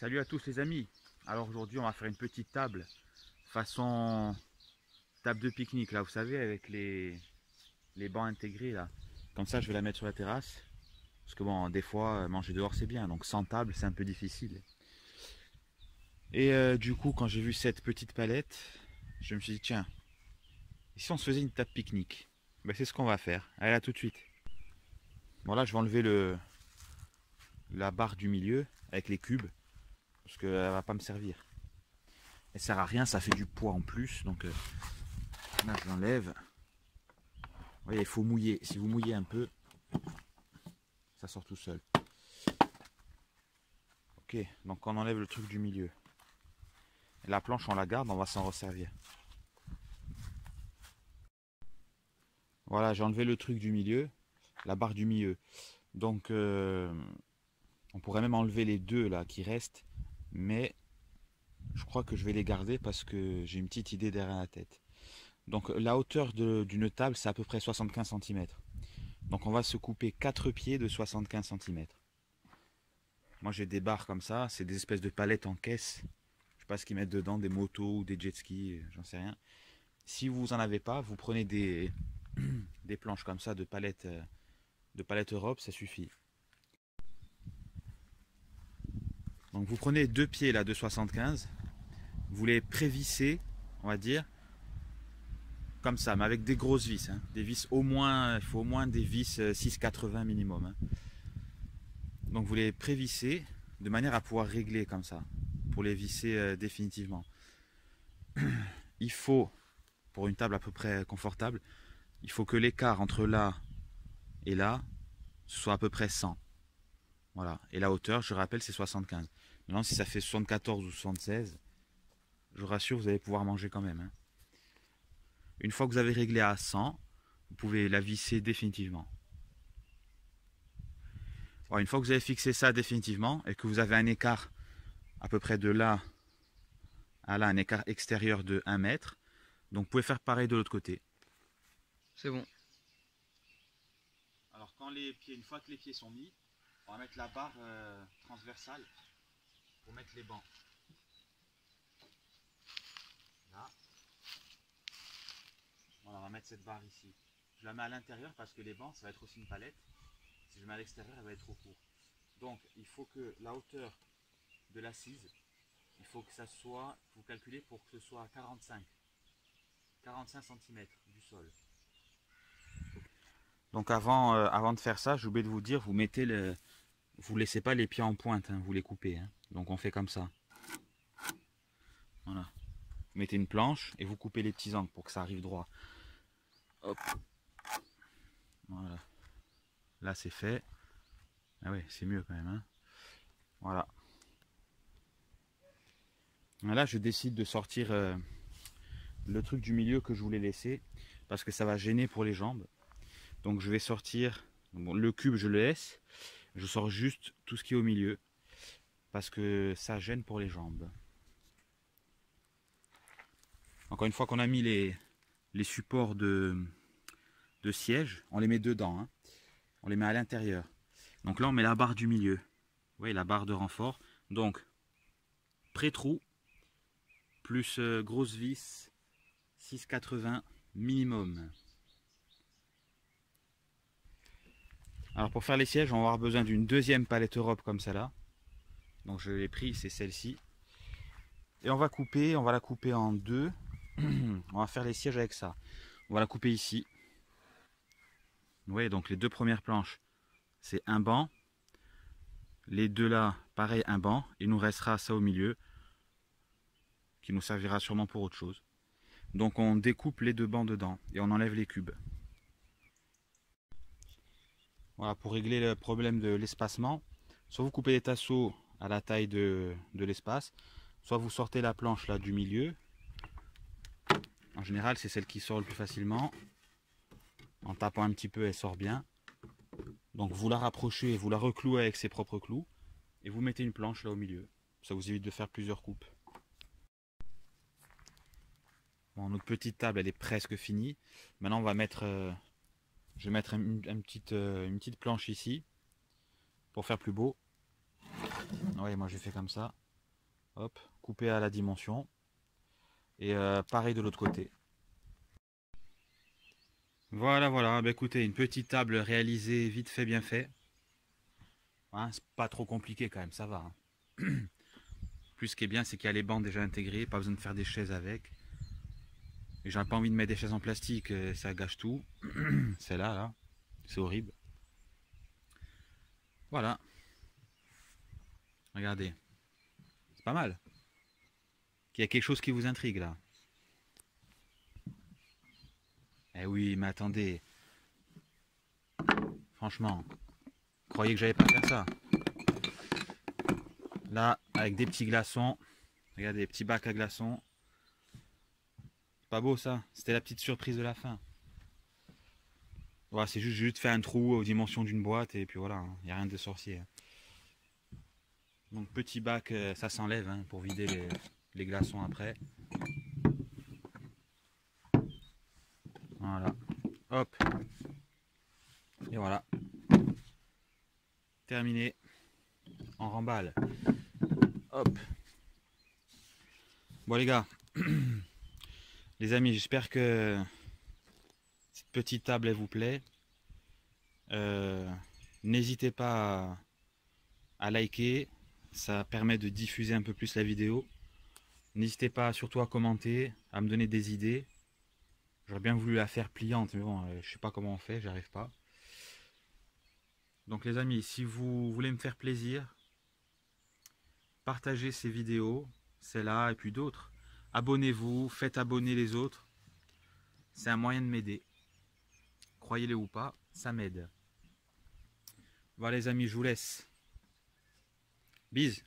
Salut à tous les amis. Alors aujourd'hui on va faire une petite table façon table de pique-nique là, vous savez, avec les bancs intégrés là. Comme ça je vais la mettre sur la terrasse. Parce que bon, des fois manger dehors c'est bien, donc sans table c'est un peu difficile. Et du coup quand j'ai vu cette petite palette, je me suis dit tiens, et si on se faisait une table pique-nique? Ben, c'est ce qu'on va faire. Allez, à tout de suite. Bon là je vais enlever la barre du milieu avec les cubes. Parce qu'elle va pas me servir. Elle sert à rien, ça fait du poids en plus. Donc là je l'enlève. Vous voyez, il faut mouiller. Si vous mouillez un peu, ça sort tout seul. Ok, donc on enlève le truc du milieu. Et la planche on la garde, on va s'en resservir. Voilà, j'ai enlevé le truc du milieu, la barre du milieu. Donc on pourrait même enlever les deux là qui restent. Mais je crois que je vais les garder parce que j'ai une petite idée derrière la tête. Donc la hauteur d'une table c'est à peu près 75 cm. Donc on va se couper 4 pieds de 75 cm. Moi j'ai des barres comme ça, c'est des espèces de palettes en caisse. Je sais pas ce qu'ils mettent dedans, des motos ou des jet skis, j'en sais rien. Si vous en avez pas, vous prenez des planches comme ça de palettes Europe, ça suffit. Donc vous prenez deux pieds là de 75, vous les prévissez, on va dire, comme ça, mais avec des grosses vis. Hein. Des vis au moins, il faut au moins des vis 6,80 minimum. Hein. Donc vous les prévissez de manière à pouvoir régler comme ça, pour les visser définitivement. Il faut, pour une table à peu près confortable, il faut que l'écart entre là et là soit à peu près 100. Voilà. Et la hauteur, je rappelle, c'est 75. Maintenant, si ça fait 74 ou 76, je vous rassure, vous allez pouvoir manger quand même. Hein. Une fois que vous avez réglé à 100, vous pouvez la visser définitivement. Bon, une fois que vous avez fixé ça définitivement et que vous avez un écart à peu près de là à là, un écart extérieur de 1 mètre, donc vous pouvez faire pareil de l'autre côté. C'est bon. Alors quand les pieds, une fois que les pieds sont mis, on va mettre la barre transversale pour mettre les bancs. Là. Voilà, on va mettre cette barre ici. Je la mets à l'intérieur parce que les bancs, ça va être aussi une palette. Si je mets à l'extérieur, elle va être trop court. Donc il faut que la hauteur de l'assise, il faut que ça soit, vous calculez pour que ce soit à 45 cm du sol. Donc avant de faire ça, j'ai oublié de vous dire, vous laissez pas les pieds en pointe, hein, vous les coupez. Hein. Donc on fait comme ça. Voilà. Vous mettez une planche et vous coupez les petits angles pour que ça arrive droit. Hop. Voilà. Là c'est fait. Ah ouais, c'est mieux quand même. Hein. Voilà. Et là je décide de sortir le truc du milieu que je voulais laisser parce que ça va gêner pour les jambes. Donc je vais sortir, bon, le cube je le laisse, je sors juste tout ce qui est au milieu parce que ça gêne pour les jambes. Encore une fois qu'on a mis les supports de siège, on les met dedans, hein. On les met à l'intérieur. Donc là on met la barre du milieu, vous voyez la barre de renfort, donc pré-trou plus grosse vis 6,80 minimum. Alors pour faire les sièges, on va avoir besoin d'une deuxième palette Europe comme celle-là. Donc je l'ai pris, c'est celle-ci. Et on va la couper en deux. On va faire les sièges avec ça. On va la couper ici. Vous voyez, donc les deux premières planches, c'est un banc. Les deux là, pareil, un banc. Il nous restera ça au milieu, qui nous servira sûrement pour autre chose. Donc on découpe les deux bancs dedans et on enlève les cubes. Voilà, pour régler le problème de l'espacement, soit vous coupez les tasseaux à la taille de l'espace, soit vous sortez la planche là du milieu. En général, c'est celle qui sort le plus facilement. En tapant un petit peu, elle sort bien. Donc vous la rapprochez, vous la reclouez avec ses propres clous et vous mettez une planche là au milieu. Ça vous évite de faire plusieurs coupes. Bon, notre petite table, elle est presque finie. Maintenant, on va mettre, je vais mettre une petite planche ici pour faire plus beau. Ouais, moi j'ai fait comme ça. Hop, coupé à la dimension. Et pareil de l'autre côté. Voilà, voilà. Bah, écoutez, une petite table réalisée vite fait, bien fait. Hein, c'est pas trop compliqué quand même, ça va. Hein. Plus ce qui est bien, c'est qu'il y a les bancs déjà intégrés, pas besoin de faire des chaises avec. Et j'aurais pas envie de mettre des chaises en plastique, ça gâche tout. Celle-là, là, c'est horrible. Voilà, regardez, c'est pas mal. Il y a quelque chose qui vous intrigue là. Eh oui, mais attendez, franchement, croyez que j'allais pas faire ça. Là, avec des petits glaçons, regardez, des petits bacs à glaçons. C'est pas beau ça? C'était la petite surprise de la fin. Voilà, c'est juste fait un trou aux dimensions d'une boîte et puis voilà, il n'y a rien de sorcier. Donc petit bac, ça s'enlève hein, pour vider les glaçons après. Voilà. Hop. Et voilà. Terminé. On remballe. Hop. Bon les gars. Les amis, j'espère que cette petite table elle vous plaît. N'hésitez pas à liker. Ça permet de diffuser un peu plus la vidéo. N'hésitez pas surtout à commenter, à me donner des idées. J'aurais bien voulu la faire pliante, mais bon, je sais pas comment on fait, j'arrive pas. Donc les amis, si vous voulez me faire plaisir, partagez ces vidéos, celle-là et puis d'autres. Abonnez-vous, faites abonner les autres. C'est un moyen de m'aider. Croyez-le ou pas, ça m'aide. Voilà les amis, je vous laisse. Bise.